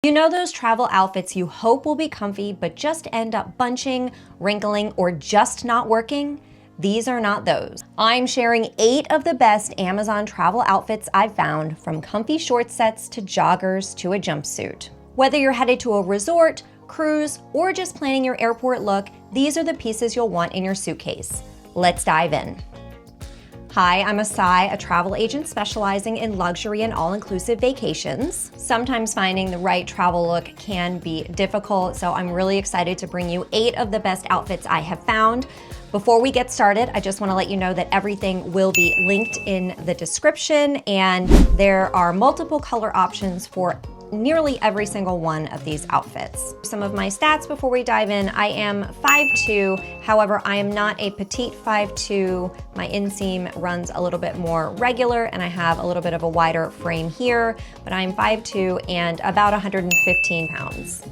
You know those travel outfits you hope will be comfy but just end up bunching, wrinkling, or just not working? These are not those. I'm sharing 8 of the best Amazon travel outfits I've found, from comfy short sets to joggers to a jumpsuit. Whether you're headed to a resort, cruise, or just planning your airport look, these are the pieces you'll want in your suitcase. Let's dive in. Hi, I'm Asai, a travel agent specializing in luxury and all-inclusive vacations. Sometimes finding the right travel look can be difficult, so I'm really excited to bring you 8 of the best outfits I have found. Before we get started, I just want to let you know that everything will be linked in the description, and there are multiple color options for nearly every single one of these outfits. Some of my stats before we dive in: I am 5'2", however, I am not a petite 5'2". My inseam runs a little bit more regular and I have a little bit of a wider frame here, but I'm 5'2" and about 115 pounds.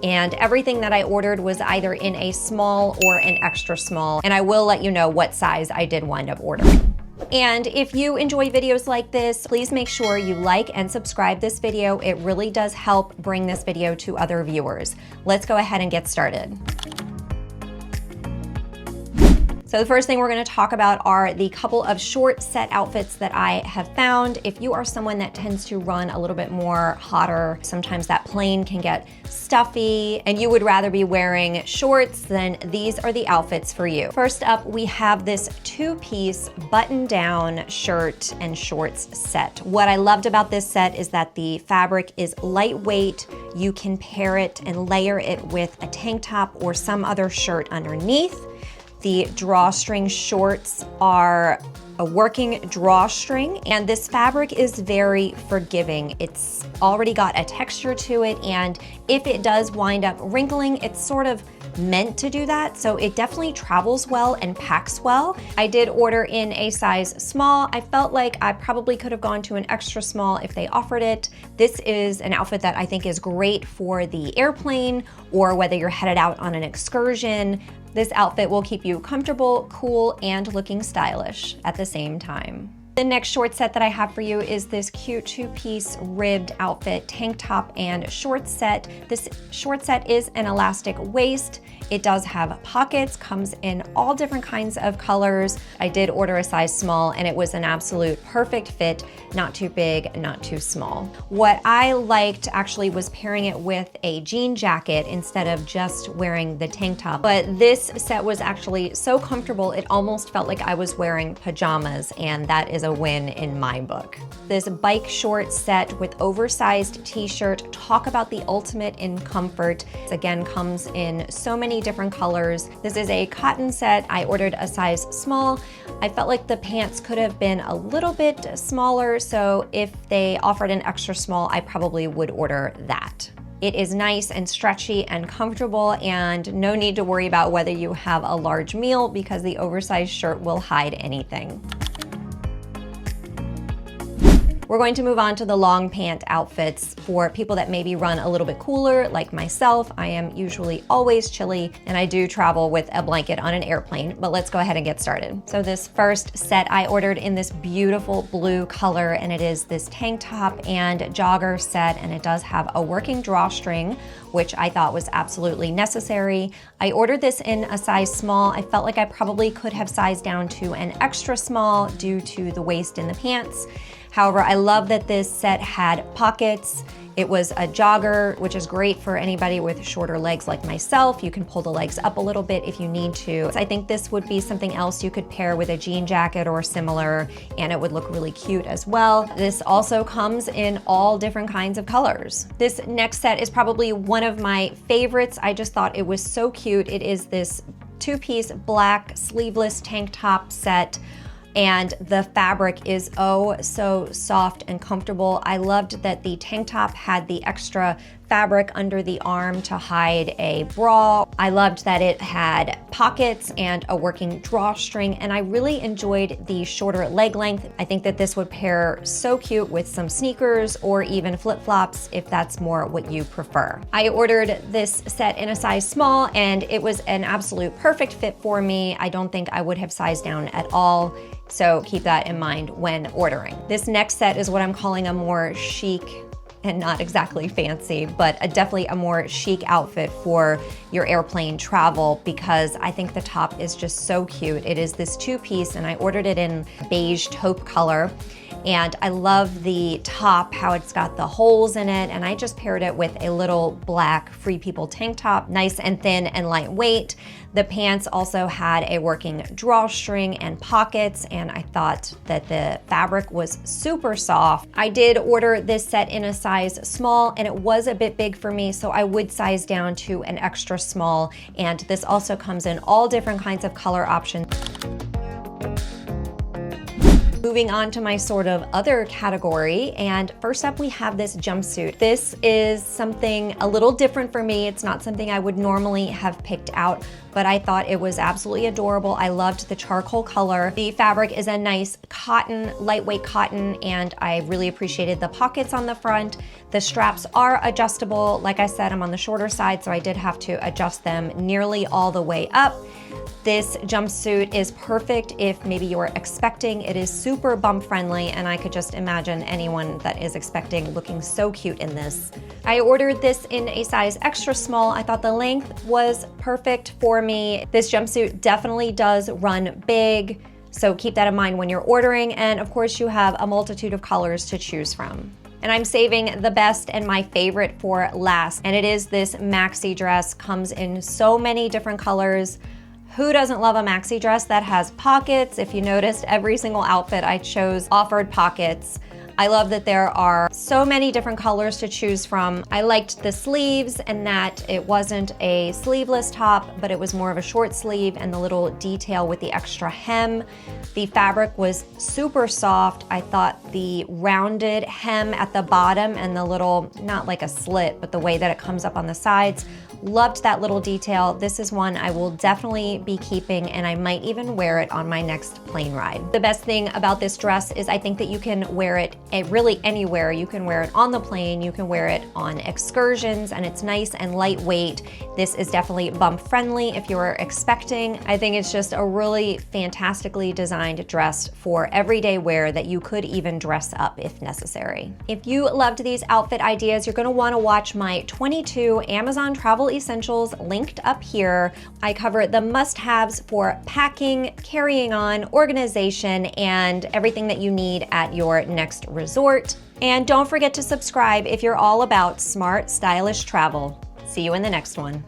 And everything that I ordered was either in a small or an extra small, and I will let you know what size I did wind up ordering. And if you enjoy videos like this, please make sure you like and subscribe this video. It really does help bring this video to other viewers. Let's go ahead and get started. So the first thing we're going to talk about are the couple of short set outfits that I have found. If you are someone that tends to run a little bit more hotter, sometimes that plane can get stuffy, and you would rather be wearing shorts, then these are the outfits for you. First up, we have this 2-piece button-down shirt and shorts set. What I loved about this set is that the fabric is lightweight. You can pair it and layer it with a tank top or some other shirt underneath. The drawstring shorts are a working drawstring, and this fabric is very forgiving. It's already got a texture to it, and if it does wind up wrinkling, it's sort of meant to do that, so it definitely travels well and packs well. I did order in a size small. I felt like I probably could have gone to an extra small if they offered it. This is an outfit that I think is great for the airplane, or whether you're headed out on an excursion. This outfit will keep you comfortable, cool, and looking stylish at the same time. The next short set that I have for you is this cute 2-piece ribbed outfit, tank top and short set. This short set is an elastic waist. It does have pockets, comes in all different kinds of colors. I did order a size small, and it was an absolute perfect fit, not too big, not too small. What I liked actually was pairing it with a jean jacket instead of just wearing the tank top. But this set was actually so comfortable, it almost felt like I was wearing pajamas, and that is a win in my book. This bike short set with oversized t-shirt. Talk about the ultimate in comfort. This again comes in so many different colors. This is a cotton set. I ordered a size small. I felt like the pants could have been a little bit smaller, so if they offered an extra small, I probably would order that. It is nice and stretchy and comfortable, and no need to worry about whether you have a large meal because the oversized shirt will hide anything. We're going to move on to the long pant outfits for people that maybe run a little bit cooler, like myself. I am usually always chilly, and I do travel with a blanket on an airplane, but let's go ahead and get started. So this first set I ordered in this beautiful blue color, and it is this tank top and jogger set, and it does have a working drawstring, which I thought was absolutely necessary. I ordered this in a size small. I felt like I probably could have sized down to an extra small due to the waist in the pants. However, I love that this set had pockets. It was a jogger, which is great for anybody with shorter legs like myself. You can pull the legs up a little bit if you need to. I think this would be something else you could pair with a jean jacket or similar, and it would look really cute as well. This also comes in all different kinds of colors. This next set is probably one of my favorites. I just thought it was so cute. It is this 2-piece black sleeveless tank top set, and the fabric is oh so soft and comfortable. I loved that the tank top had the extra fabric under the arm to hide a bra. I loved that it had pockets and a working drawstring, and I really enjoyed the shorter leg length. I think that this would pair so cute with some sneakers or even flip-flops if that's more what you prefer. I ordered this set in a size small, and it was an absolute perfect fit for me. I don't think I would have sized down at all, so keep that in mind when ordering. This next set is what I'm calling a more chic and not exactly fancy, but definitely a more chic outfit for your airplane travel because I think the top is just so cute. It is this two-piece and I ordered it in beige taupe color. And I love the top, how it's got the holes in it, and I just paired it with a little black Free People tank top, nice and thin and lightweight. The pants also had a working drawstring and pockets, and I thought that the fabric was super soft. I did order this set in a size small, and it was a bit big for me, so I would size down to an extra small, and this also comes in all different kinds of color options. Moving on to my sort of other category, and first up we have this jumpsuit. This is something a little different for me. It's not something I would normally have picked out, but I thought it was absolutely adorable. I loved the charcoal color. The fabric is a nice cotton, lightweight cotton, and I really appreciated the pockets on the front. The straps are adjustable. Like I said, I'm on the shorter side, so I did have to adjust them nearly all the way up. This jumpsuit is perfect if maybe you're expecting. It is super bump friendly, and I could just imagine anyone that is expecting looking so cute in this. I ordered this in a size extra small. I thought the length was perfect for me. This jumpsuit definitely does run big, so keep that in mind when you're ordering, and of course you have a multitude of colors to choose from. And I'm saving the best and my favorite for last, and it is this maxi dress. Comes in so many different colors. Who doesn't love a maxi dress that has pockets? If you noticed, every single outfit I chose offered pockets. I love that there are so many different colors to choose from. I liked the sleeves and that it wasn't a sleeveless top, but it was more of a short sleeve, and the little detail with the extra hem. The fabric was super soft. I thought the rounded hem at the bottom and the little, not like a slit, but the way that it comes up on the sides, loved that little detail. This is one I will definitely be keeping, and I might even wear it on my next plane ride. The best thing about this dress is I think that you can wear it really anywhere. You can wear it on the plane, you can wear it on excursions, and it's nice and lightweight. This is definitely bump friendly if you're expecting. I think it's just a really fantastically designed dress for everyday wear that you could even dress up if necessary. If you loved these outfit ideas, you're gonna wanna watch my 22 Amazon travel essentials linked up here. I cover the must-haves for packing, carrying on, organization, and everything that you need at your next resort. And don't forget to subscribe if you're all about smart, stylish travel. See you in the next one.